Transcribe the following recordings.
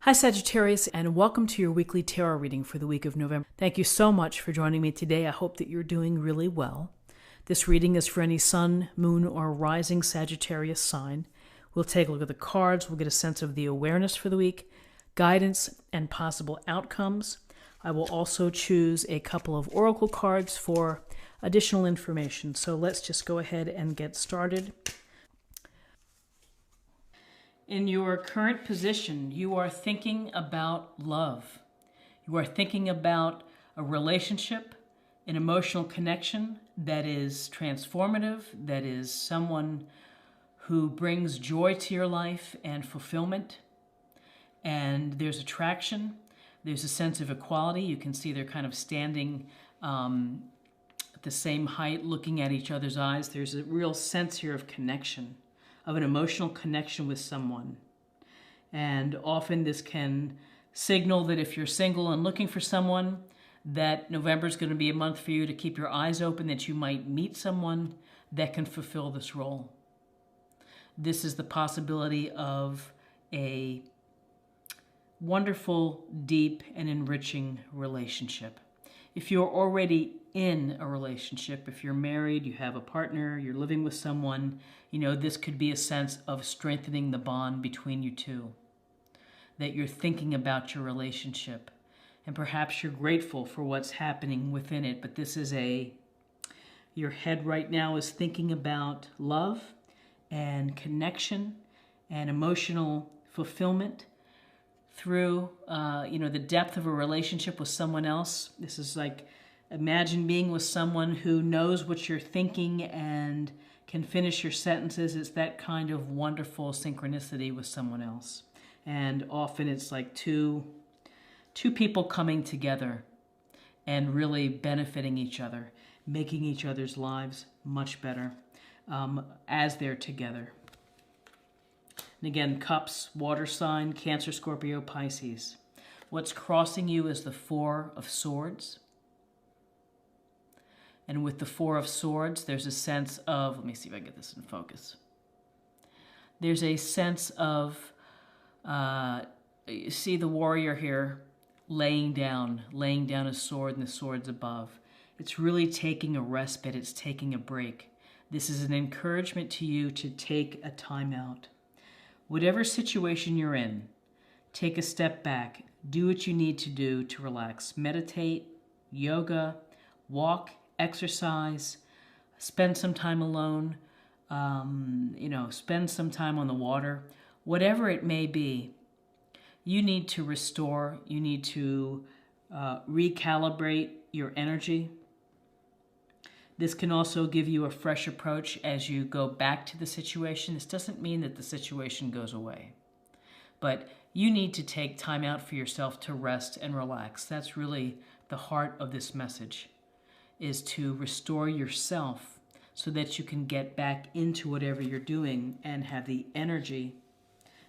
Hi Sagittarius, and welcome to your weekly tarot reading for the week of November. Thank you so much for joining me today. I hope that you're doing really well. This reading is for any sun, moon, or rising Sagittarius sign. We'll take a look at the cards. We'll get a sense of the awareness for the week, guidance, and possible outcomes. I will also choose a couple of oracle cards for additional information. So let's just go ahead and get started. In your current position, you are thinking about love. You are thinking about a relationship, an emotional connection that is transformative, that is someone who brings joy to your life and fulfillment. And there's attraction. There's a sense of equality. You can see they're kind of standing at the same height, looking at each other's eyes. There's a real sense here of connection, of an emotional connection with someone. And often this can signal that if you're single and looking for someone, that November is going to be a month for you to keep your eyes open, that you might meet someone that can fulfill this role. This is the possibility of a wonderful, deep, and enriching relationship. If you're already in a relationship, if you're married, you have a partner, you're living with someone, you know, this could be a sense of strengthening the bond between you two, that you're thinking about your relationship, and perhaps you're grateful for what's happening within it, but this is your head right now is thinking about love and connection and emotional fulfillment through, the depth of a relationship with someone else. This is like, imagine being with someone who knows what you're thinking and can finish your sentences. It's that kind of wonderful synchronicity with someone else. And often it's like two people coming together and really benefiting each other, making each other's lives much better as they're together. And again, cups, water sign, Cancer, Scorpio, Pisces. What's crossing you is the Four of Swords. And with the Four of Swords, there's a sense of, let me see if I get this in focus. There's a sense of, you see the warrior here laying down a sword, and the sword's above. It's really taking a respite. It's taking a break. This is an encouragement to you to take a timeout. Whatever situation you're in, take a step back. Do what you need to do to relax. Meditate, yoga, walk, exercise, spend some time alone, spend some time on the water. Whatever it may be, you need to restore, you need to recalibrate your energy. This can also give you a fresh approach as you go back to the situation. This doesn't mean that the situation goes away, but you need to take time out for yourself to rest and relax. That's really the heart of this message, is to restore yourself so that you can get back into whatever you're doing and have the energy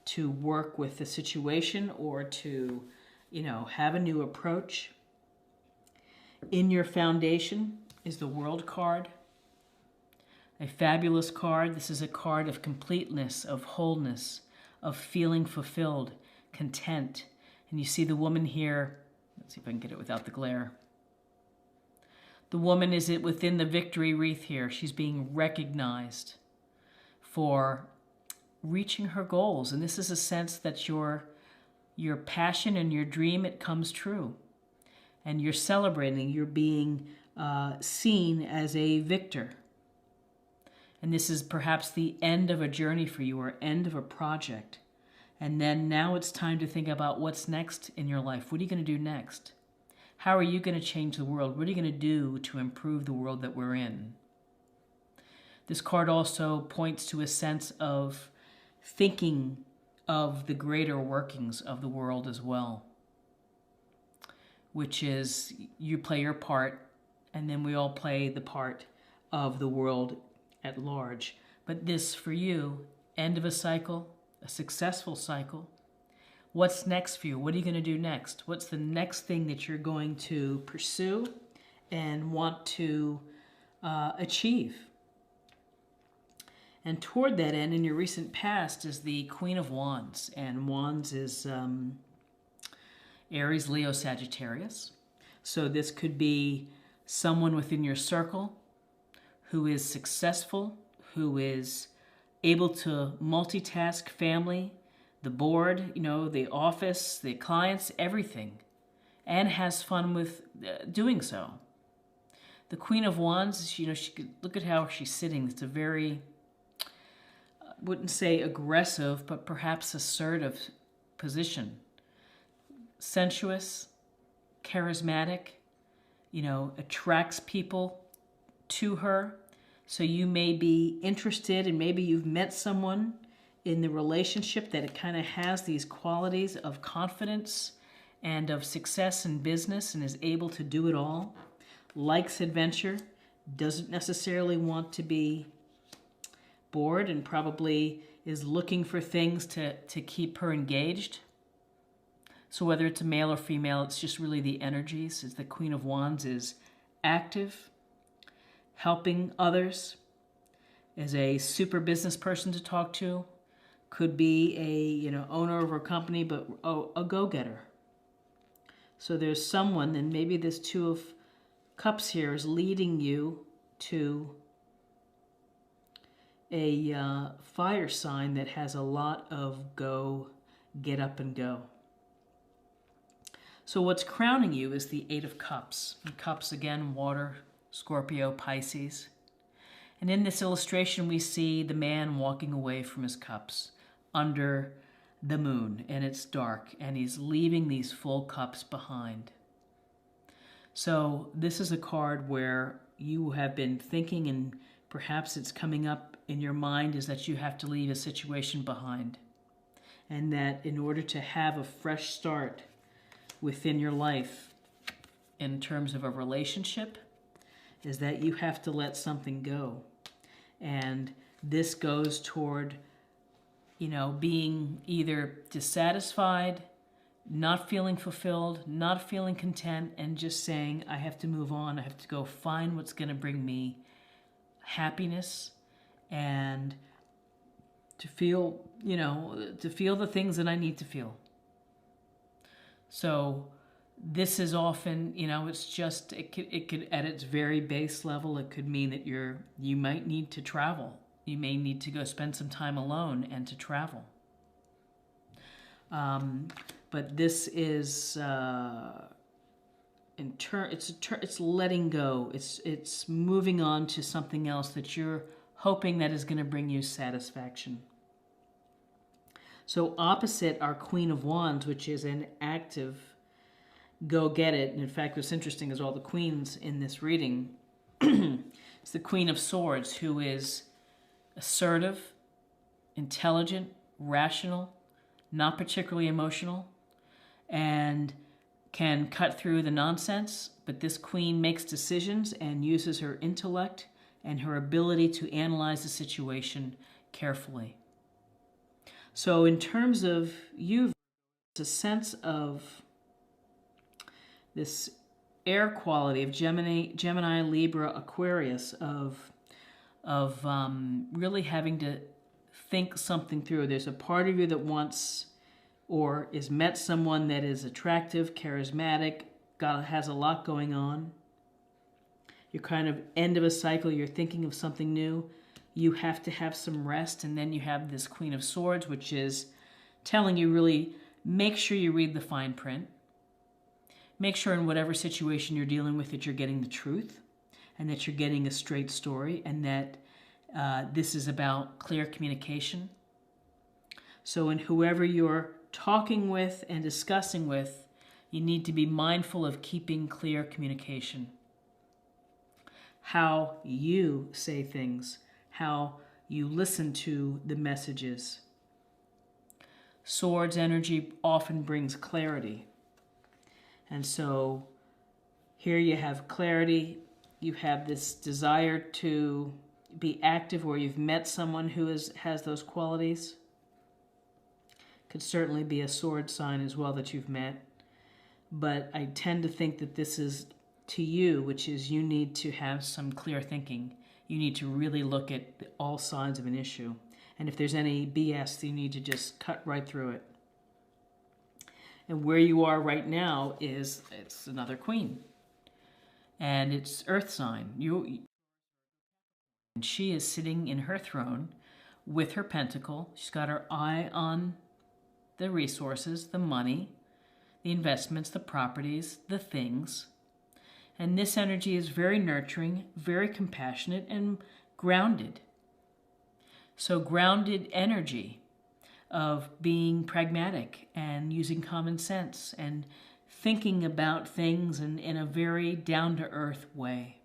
to work with the situation or to, have a new approach. In your foundation is the World card, a fabulous card. This is a card of completeness, of wholeness, of feeling fulfilled, content. And you see the woman here. Let's see if I can get it without the glare. The woman is within the victory wreath here. She's being recognized for reaching her goals. And this is a sense that your passion and your dream, it comes true. And you're celebrating, you're being seen as a victor. And this is perhaps the end of a journey for you, or end of a project. And then now it's time to think about what's next in your life. What are you going to do next? How are you going to change the world? What are you going to do to improve the world that we're in? This card also points to a sense of thinking of the greater workings of the world as well, which is you play your part, and then we all play the part of the world at large. But this, for you, end of a cycle, a successful cycle. What's next for you? What are you going to do next? What's the next thing that you're going to pursue and want to achieve? And toward that end, in your recent past, is the Queen of Wands. And Wands is Aries, Leo, Sagittarius. So this could be someone within your circle who is successful, who is able to multitask family, the board, the office, the clients, everything, and has fun with doing so. The Queen of Wands, she could look at how she's sitting. It's a very, I wouldn't say aggressive, but perhaps assertive position. Sensuous, charismatic, attracts people to her. So you may be interested, and maybe you've met someone in the relationship that it kind of has these qualities of confidence and of success in business and is able to do it all. Likes adventure, doesn't necessarily want to be bored, and probably is looking for things to keep her engaged. So whether it's a male or female, it's just really the energies. As the Queen of Wands is active, helping others, is a super business person to talk to, could be a owner of a company, but a go-getter. So there's someone, and maybe this Two of Cups here is leading you to a fire sign that has a lot of get up and go. So what's crowning you is the Eight of Cups. And cups, again, water, Scorpio, Pisces. And in this illustration, we see the man walking away from his cups under the moon, and it's dark, and he's leaving these full cups behind. So this is a card where you have been thinking, and perhaps it's coming up in your mind, is that you have to leave a situation behind. And that in order to have a fresh start within your life in terms of a relationship, is that you have to let something go. And this goes toward, being either dissatisfied, not feeling fulfilled, not feeling content, and just saying, I have to move on. I have to go find what's going to bring me happiness and to feel, to feel the things that I need to feel. So this is often, it's just, it could at its very base level, it could mean that you might need to travel. You may need to go spend some time alone and to travel. But this is it's letting go. It's moving on to something else that you're hoping that is going to bring you satisfaction. So opposite our Queen of Wands, which is an active go get it. And in fact, what's interesting is all the queens in this reading. It's the Queen of Swords, who is assertive, intelligent, rational, not particularly emotional, and can cut through the nonsense. But this queen makes decisions and uses her intellect and her ability to analyze the situation carefully. So in terms of you, there's a sense of this air quality of Gemini, Libra, Aquarius, of really having to think something through. There's a part of you that wants or is met someone that is attractive, charismatic, has a lot going on. You're kind of end of a cycle. You're thinking of something new. You have to have some rest. And then you have this Queen of Swords, which is telling you really make sure you read the fine print. Make sure in whatever situation you're dealing with that you're getting the truth and that you're getting a straight story, and that this is about clear communication. So in whoever you're talking with and discussing with, you need to be mindful of keeping clear communication. How you say things, how you listen to the messages. Swords energy often brings clarity. And so here you have clarity, you have this desire to be active, or you've met someone who has those qualities. Could certainly be a sword sign as well that you've met. But I tend to think that this is to you, which is you need to have some clear thinking. You need to really look at all sides of an issue. And if there's any BS, you need to just cut right through it. And where you are right now it's another queen. And it's earth sign. And she is sitting in her throne with her pentacle. She's got her eye on the resources, the money, the investments, the properties, the things. And this energy is very nurturing, very compassionate, and grounded. So grounded energy of being pragmatic and using common sense and thinking about things in a very down-to-earth way.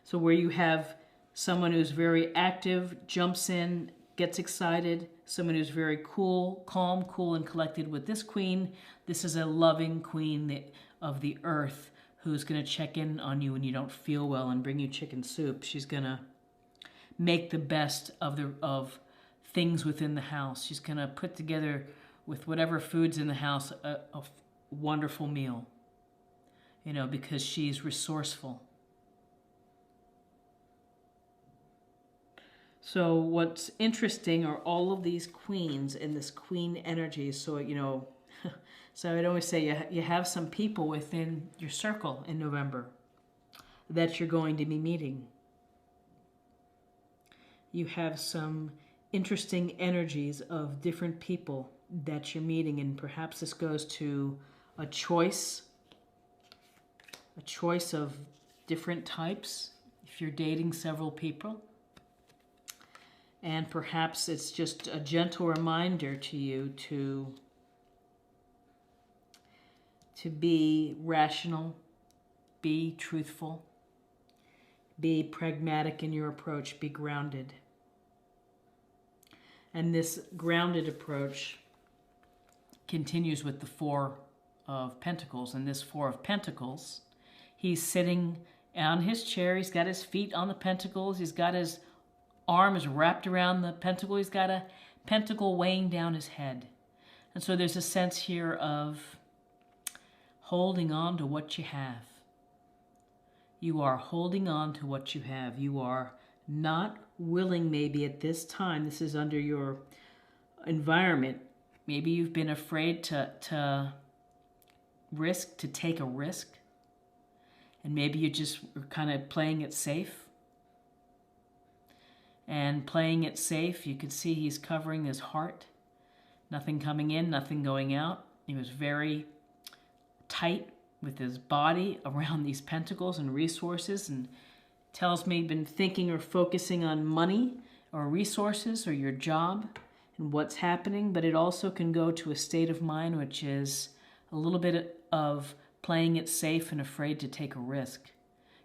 So where you have someone who's very active, jumps in, gets excited, someone who's very cool, calm, cool, and collected with this queen, this is a loving queen of the earth who's going to check in on you when you don't feel well and bring you chicken soup. She's going to make the best of things within the house. She's going to put together, with whatever food's in the house, a wonderful meal, because she's resourceful. So what's interesting are all of these queens in this queen energy. So, so I'd always say you have some people within your circle in November that you're going to be meeting. You have some interesting energies of different people that you're meeting, and perhaps this goes to a choice of different types if you're dating several people. And perhaps it's just a gentle reminder to you to be rational, be truthful, be pragmatic in your approach, be grounded. And this grounded approach continues with the Four of Pentacles. And this Four of Pentacles, he's sitting on his chair, he's got his feet on the pentacles, he's got his arms wrapped around the pentacle. He's got a pentacle weighing down his head. And so there's a sense here of holding on to what you have. You are holding on to what you have. You are not willing, maybe at this time, this is under your environment, maybe you've been afraid to take a risk. And maybe you just are kind of playing it safe. And playing it safe, you could see he's covering his heart. Nothing coming in, nothing going out. He was very tight with his body around these pentacles and resources, and tells me he'd been thinking or focusing on money or resources or your job and what's happening, but it also can go to a state of mind which is a little bit of playing it safe and afraid to take a risk.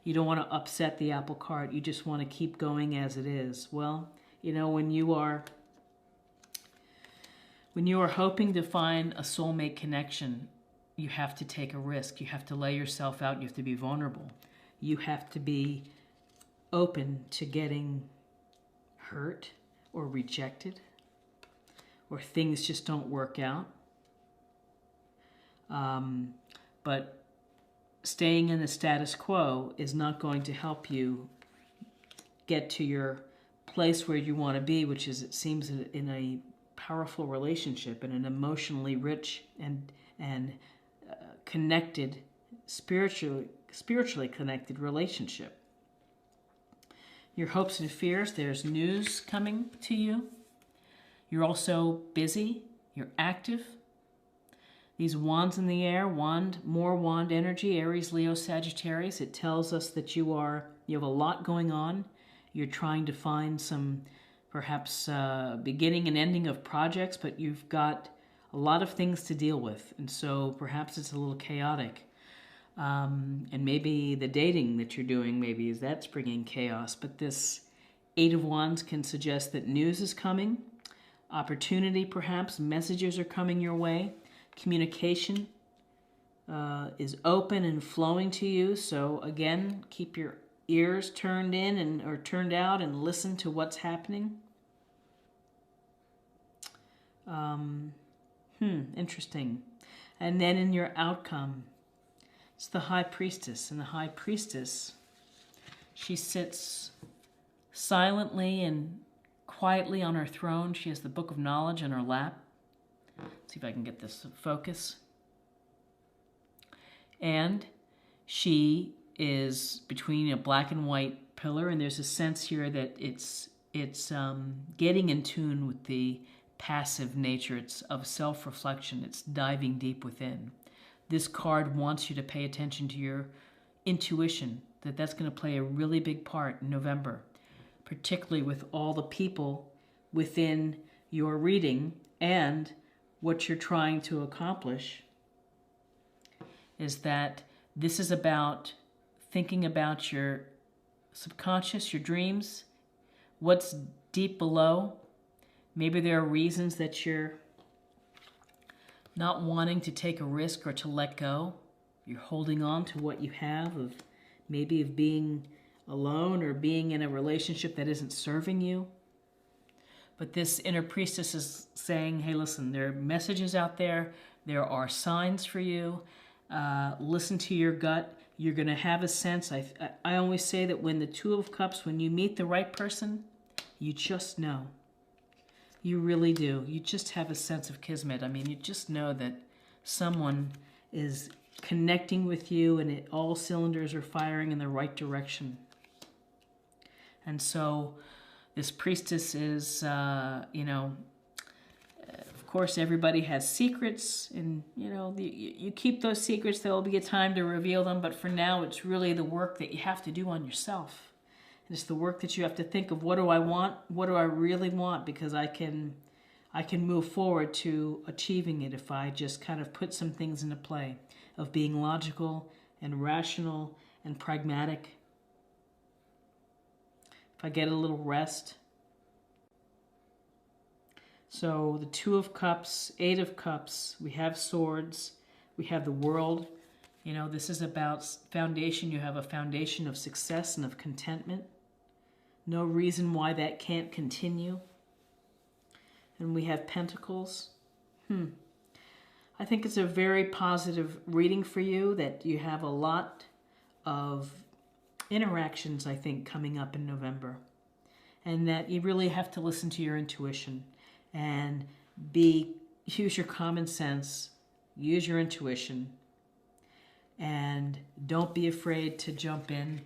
You don't want to upset the apple cart. You just want to keep going as it is. Well, when you are hoping to find a soulmate connection, you have to take a risk. You have to lay yourself out. You have to be vulnerable. You have to be open to getting hurt or rejected, or things just don't work out. But staying in the status quo is not going to help you get to your place where you want to be, which is, it seems, in a powerful relationship, in an emotionally rich and connected, spiritually connected relationship. Your hopes and fears, there's news coming to you. You're also busy, you're active. These wands in the air, more wand energy, Aries, Leo, Sagittarius. It tells us that you have a lot going on. You're trying to find some, perhaps, beginning and ending of projects, but you've got a lot of things to deal with. And so perhaps it's a little chaotic. And maybe the dating that you're doing, that's bringing chaos. But this Eight of Wands can suggest that news is coming. Opportunity, perhaps. Messages are coming your way. Communication is open and flowing to you. So again, keep your ears turned in or turned out and listen to what's happening. Interesting. And then in your outcome, it's the High Priestess. And the High Priestess, she sits silently and quietly on her throne. She has the Book of Knowledge in her lap. See if I can get this focus. And she is between a black and white pillar, and there's a sense here that it's getting in tune with the passive nature. It's of self-reflection. It's diving deep within. This card wants you to pay attention to your intuition, that's going to play a really big part in November, particularly with all the people within your reading, and what you're trying to accomplish is that this is about thinking about your subconscious, your dreams, what's deep below. Maybe there are reasons that you're not wanting to take a risk or to let go. You're holding on to what you have, of maybe of being alone or being in a relationship that isn't serving you. But this inner priestess is saying, hey, listen, there are messages out there. There are signs for you. Listen to your gut. You're going to have a sense. I always say that when the Two of Cups, when you meet the right person, you just know. You really do. You just have a sense of kismet. I mean, you just know that someone is connecting with you and all cylinders are firing in the right direction. And so this priestess is, of course, everybody has secrets, and, you keep those secrets. There will be a time to reveal them, but for now, it's really the work that you have to do on yourself. And it's the work that you have to think of, what do I want? What do I really want? Because I can move forward to achieving it if I just kind of put some things into play of being logical and rational and pragmatic. If I get a little rest. So the Two of Cups, Eight of Cups, we have swords, we have the World. This is about foundation. You have a foundation of success and of contentment. No reason why that can't continue. And we have Pentacles. I think it's a very positive reading for you, that you have a lot of interactions, I think, coming up in November. And that you really have to listen to your intuition and use your common sense, use your intuition, and don't be afraid to jump in.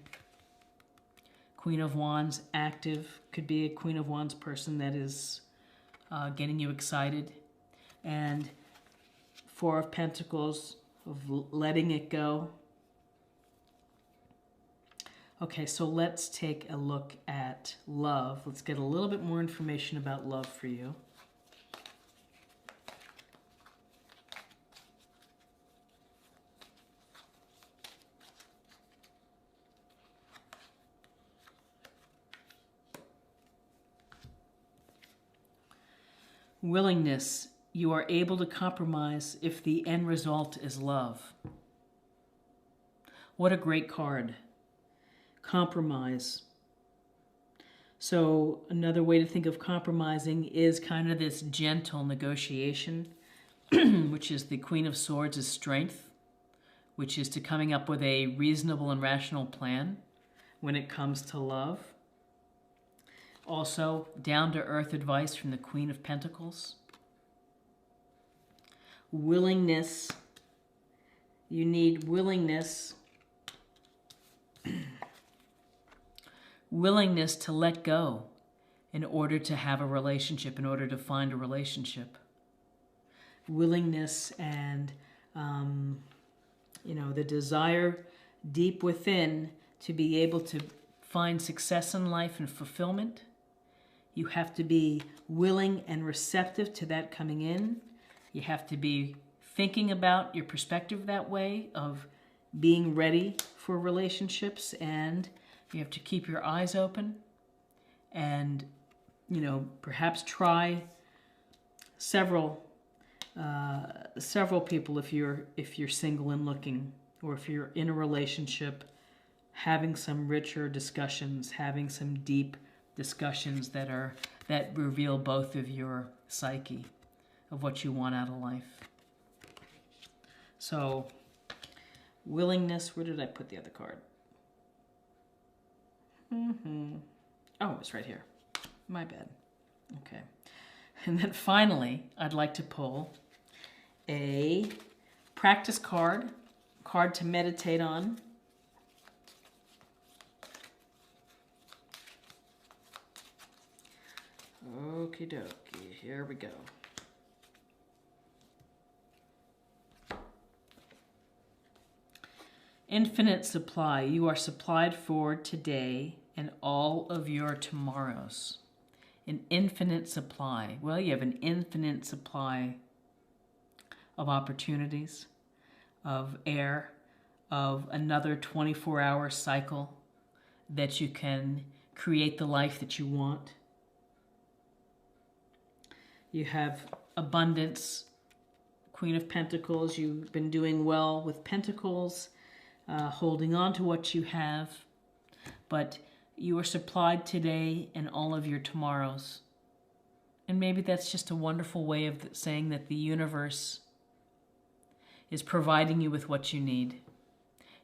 Queen of Wands, active, could be a Queen of Wands person that is getting you excited. And Four of Pentacles, of letting it go. Okay, so let's take a look at love. Let's get a little bit more information about love for you. Willingness. You are able to compromise if the end result is love. What a great card. Compromise. So another way to think of compromising is kind of this gentle negotiation, which is the Queen of Swords is strength, which is to coming up with a reasonable and rational plan when it comes to love. Also, down-to-earth advice from the Queen of Pentacles. Willingness. You need willingness. Willingness to let go in order to have a relationship, in order to find a relationship. Willingness and, the desire deep within to be able to find success in life and fulfillment. You have to be willing and receptive to that coming in. You have to be thinking about your perspective that way, of being ready for relationships, and you have to keep your eyes open and, perhaps try several people if you're single and looking, or if you're in a relationship, having some richer discussions, having some deep discussions that reveal both of your psyche, of what you want out of life. So, willingness. Where did I put the other card? Oh, it's right here. My bad. Okay. And then finally, I'd like to pull a practice card to meditate on. Okie dokie, here we go. Infinite supply. You are supplied for today and all of your tomorrows. An infinite supply. Well, you have an infinite supply of opportunities, of air, of another 24-hour cycle that you can create the life that you want. You have abundance, Queen of Pentacles. You've been doing well with Pentacles, holding on to what you have, but you are supplied today and all of your tomorrows. And maybe that's just a wonderful way of saying that the universe is providing you with what you need.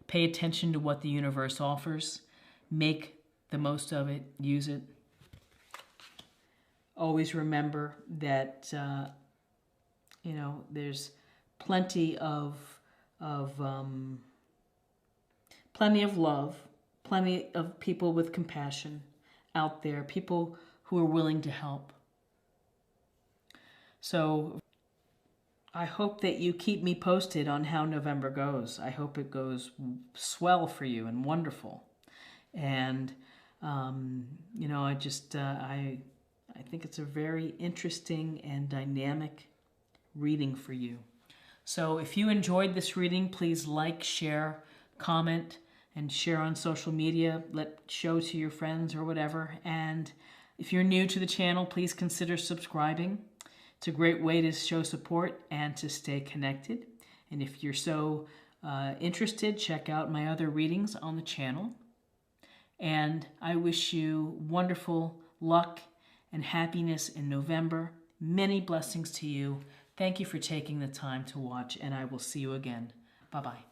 Pay attention to what the universe offers. Make the most of it. Use it. Always remember that, there's plenty of love, plenty of people with compassion out there, people who are willing to help. So I hope that you keep me posted on how November goes. I hope it goes swell for you and wonderful. And, I think it's a very interesting and dynamic reading for you. So if you enjoyed this reading, please like, share, comment, and share on social media. Show to your friends or whatever. And if you're new to the channel, please consider subscribing. It's a great way to show support and to stay connected. And if you're so interested, check out my other readings on the channel. And I wish you wonderful luck and happiness in November. Many blessings to you. Thank you for taking the time to watch, and I will see you again. Bye-bye.